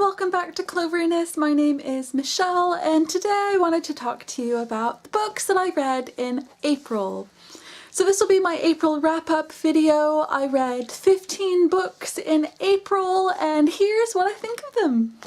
welcome back to Cloveriness. My name is Michelle and today I wanted to talk to you about the books that I read in April. So this will be my April wrap-up video. I read 15 books in April and here's what I think of them.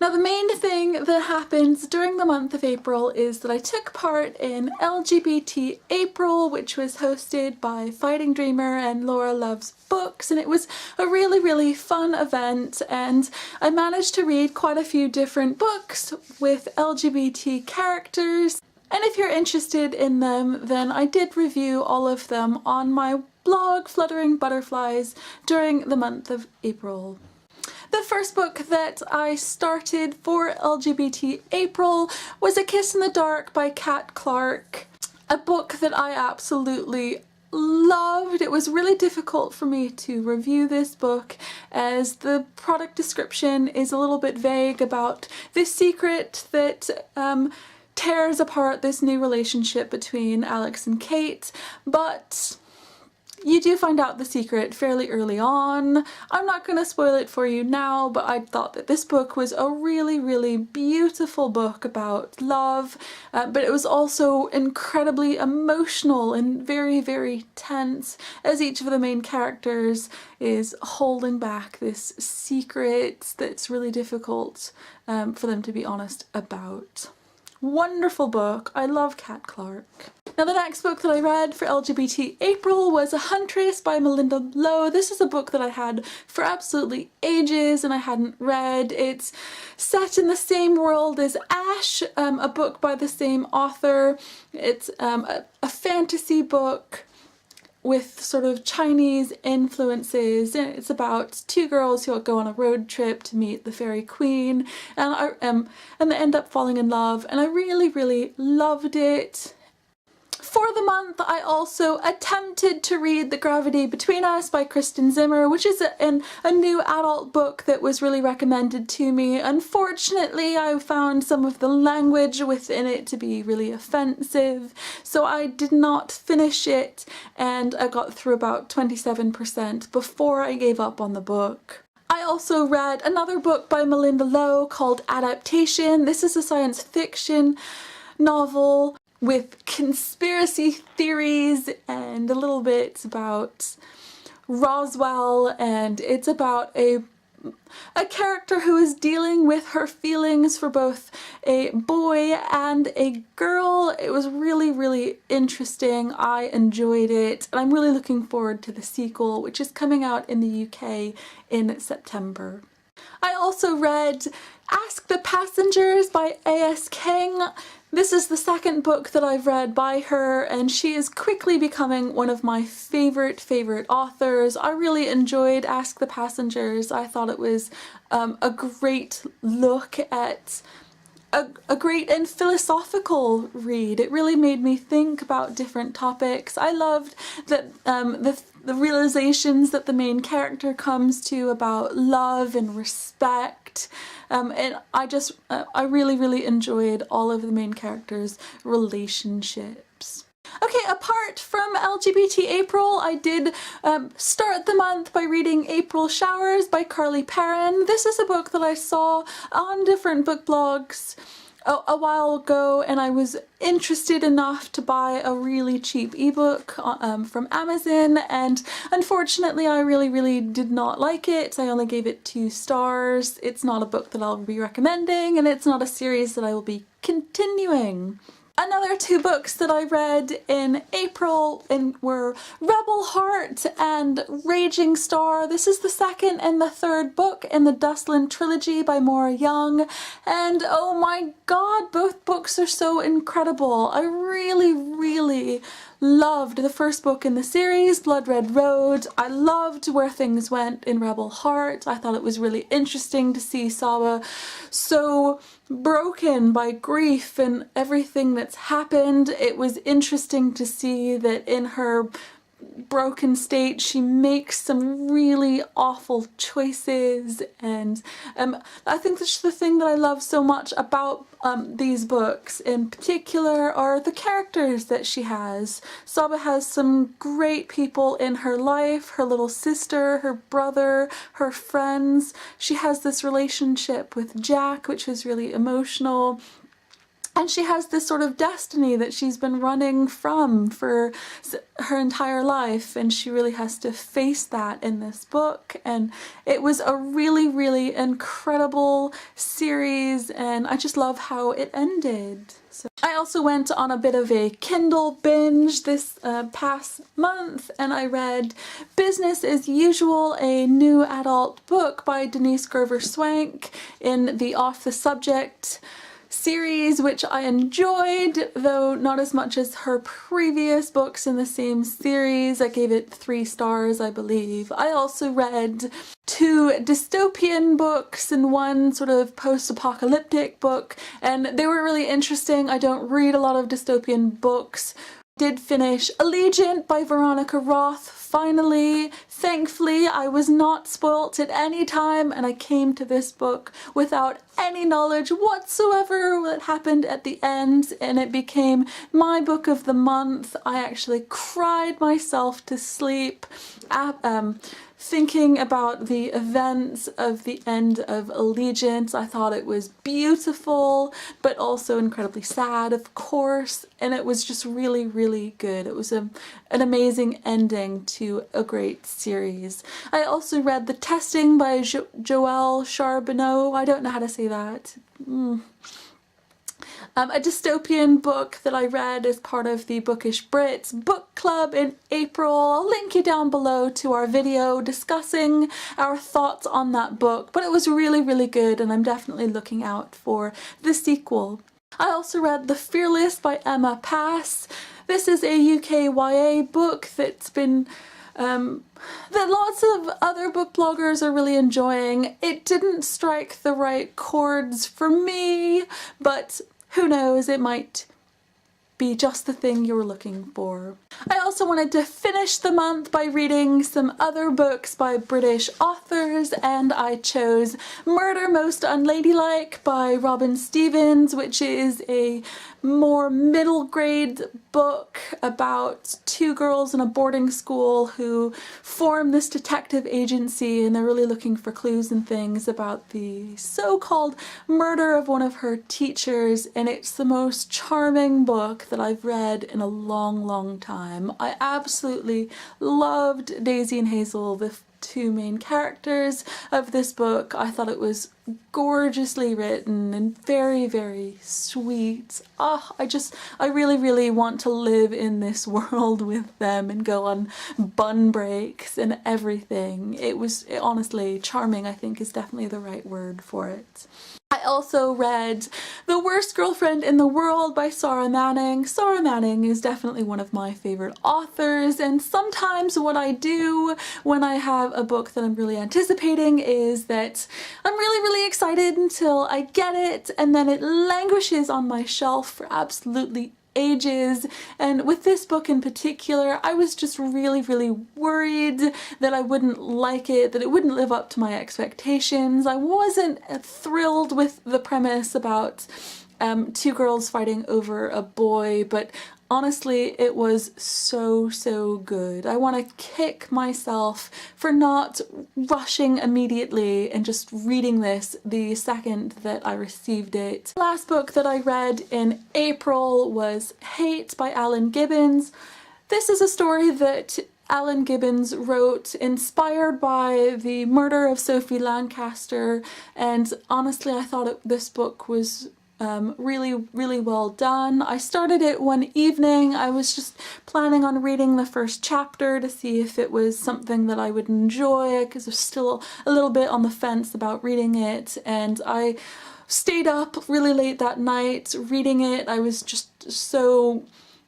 Now the main thing that happens during the month of April is that I took part in LGBT April, which was hosted by Fighting Dreamer and Laura Loves Books, and it was a really fun event, and I managed to read quite a few different books with LGBT characters, and if you're interested in them then I did review all of them on my blog Fluttering Butterflies during the month of April. The first book that I started for LGBT April was A Kiss in the Dark by Kat Clark, a book that I absolutely loved. It was really difficult for me to review this book as the product description is a little bit vague about this secret that tears apart this new relationship between Alex and Kate, but you do find out the secret fairly early on. I'm not going to spoil it for you now, but I thought that this book was a really beautiful book about love, but it was also incredibly emotional and very tense as each of the main characters is holding back this secret that's really difficult for them to be honest about. Wonderful book. I love Kat Clark. Now the next book that I read for LGBT April was A Huntress by Melinda Lowe. This is a book that I had for absolutely ages and I hadn't read. It's set in the same world as Ash, a book by the same author. It's a fantasy book with sort of Chinese influences, and it's about two girls who go on a road trip to meet the fairy queen, and they end up falling in love, and I really loved it. For the month, I also attempted to read The Gravity Between Us by Kristen Zimmer, which is a new adult book that was really recommended to me. Unfortunately, I found some of the language within it to be really offensive, so I did not finish it, and I got through about 27% before I gave up on the book. I also read another book by Melinda Lowe called Adaptation. This is a science fiction novel with conspiracy theories and a little bit about Roswell, and it's about a character who is dealing with her feelings for both a boy and a girl. It was really interesting. I enjoyed it, and I'm really looking forward to the sequel, which is coming out in the UK in September. I also read Ask the Passengers by A.S. King. This is the second book that I've read by her, and she is quickly becoming one of my favorite authors. I really enjoyed Ask the Passengers. I thought it was a great look at a great and philosophical read. It really made me think about different topics. I loved that the realizations that the main character comes to about love and respect, and I really enjoyed all of the main characters' relationships. Okay, apart from LGBT April, I did start the month by reading April Showers by Carly Perrin. This is a book that I saw on different book blogs a while ago, and I was interested enough to buy a really cheap ebook from Amazon, and unfortunately I really did not like it. I only gave it 2 stars. It's not a book that I'll be recommending, and it's not a series that I will be continuing. Another 2 books that I read in April were Rebel Heart and Raging Star. This is the second and the third book in the Dustland trilogy by Maura Young, and oh my god, both books are so incredible. I really loved the first book in the series, Blood Red Road. I loved where things went in Rebel Heart. I thought it was really interesting to see Sawa so broken by grief and everything that's happened. It was interesting to see that in her broken state. She makes some really awful choices, and I think that's the thing that I love so much about these books in particular are the characters that she has. Saba has some great people in her life, her little sister, her brother, her friends. She has this relationship with Jack, which is really emotional. And she has this sort of destiny that she's been running from for her entire life, and she really has to face that in this book. And it was a really, really incredible series, and I just love how it ended. So I also went on a bit of a Kindle binge this past month, and I read Business as Usual, a new adult book by Denise Grover Swank in the Off the Subject series, which I enjoyed, though not as much as her previous books in the same series. I gave it 3 stars, I believe. I also read 2 dystopian books and 1 sort of post-apocalyptic book, and they were really interesting. I don't read a lot of dystopian books. Did finish Allegiant by Veronica Roth. Finally, thankfully, I was not spoilt at any time, and I came to this book without any knowledge whatsoever what happened at the end, and it became my book of the month. I actually cried myself to sleep thinking about the events of the end of Allegiant. I thought it was beautiful, but also incredibly sad, of course, and it was just really, really good. It was an amazing ending to a great series. I also read The Testing by Joelle Charbonneau. I don't know how to say that. A dystopian book that I read as part of the Bookish Brits book club in April. I'll link you down below to our video discussing our thoughts on that book, but it was really, really good, and I'm definitely looking out for the sequel. I also read The Fearless by Emma Pass. This is a UK YA book that's been that lots of other book bloggers are really enjoying. It didn't strike the right chords for me, but who knows, it might be just the thing you were looking for. I also wanted to finish the month by reading some other books by British authors, and I chose Murder Most Unladylike by Robin Stevens, which is a more middle grade book about 2 girls in a boarding school who form this detective agency, and they're really looking for clues and things about the so-called murder of one of her teachers, and it's the most charming book that I've read in a long, long time. I absolutely loved Daisy and Hazel, the 2 main characters of this book. I thought it was gorgeously written and very, very sweet. I really, really want to live in this world with them and go on bun breaks and everything. Honestly, charming, I think, is definitely the right word for it. I also read The Worst Girlfriend in the World by Sarah Manning. Sarah Manning is definitely one of my favorite authors, and sometimes what I do when I have a book that I'm really anticipating is that I'm really, really excited until I get it, and then it languishes on my shelf for absolutely ages. And with this book in particular, I was just really, really worried that I wouldn't like it, that it wouldn't live up to my expectations. I wasn't thrilled with the premise about 2 girls fighting over a boy, but honestly, it was so, so good. I want to kick myself for not rushing immediately and just reading this the second that I received it. The last book that I read in April was Hate by Alan Gibbons. This is a story that Alan Gibbons wrote inspired by the murder of Sophie Lancaster, and honestly I thought this book was really, really well done. I started it one evening. I was just planning on reading the first chapter to see if it was something that I would enjoy, because I was still a little bit on the fence about reading it, and I stayed up really late that night reading it. I was just so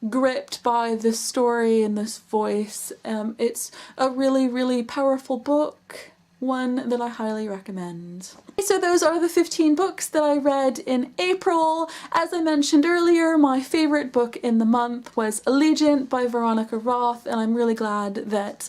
gripped by this story and this voice. It's a really, really powerful book, one that I highly recommend. So so those are the 15 books that I read in April. As I mentioned earlier, my favorite book in the month was Allegiant by Veronica Roth, and I'm really glad that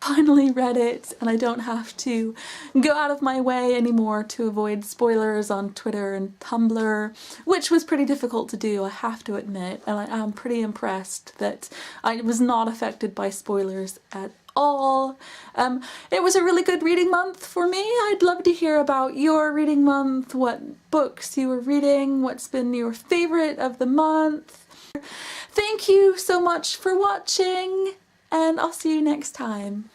I finally read it and I don't have to go out of my way anymore to avoid spoilers on Twitter and Tumblr, which was pretty difficult to do, I have to admit, and I am pretty impressed that I was not affected by spoilers at all. It was a really good reading month for me. I'd love to hear about your reading month, what books you were reading, what's been your favorite of the month. Thank you so much for watching, and I'll see you next time.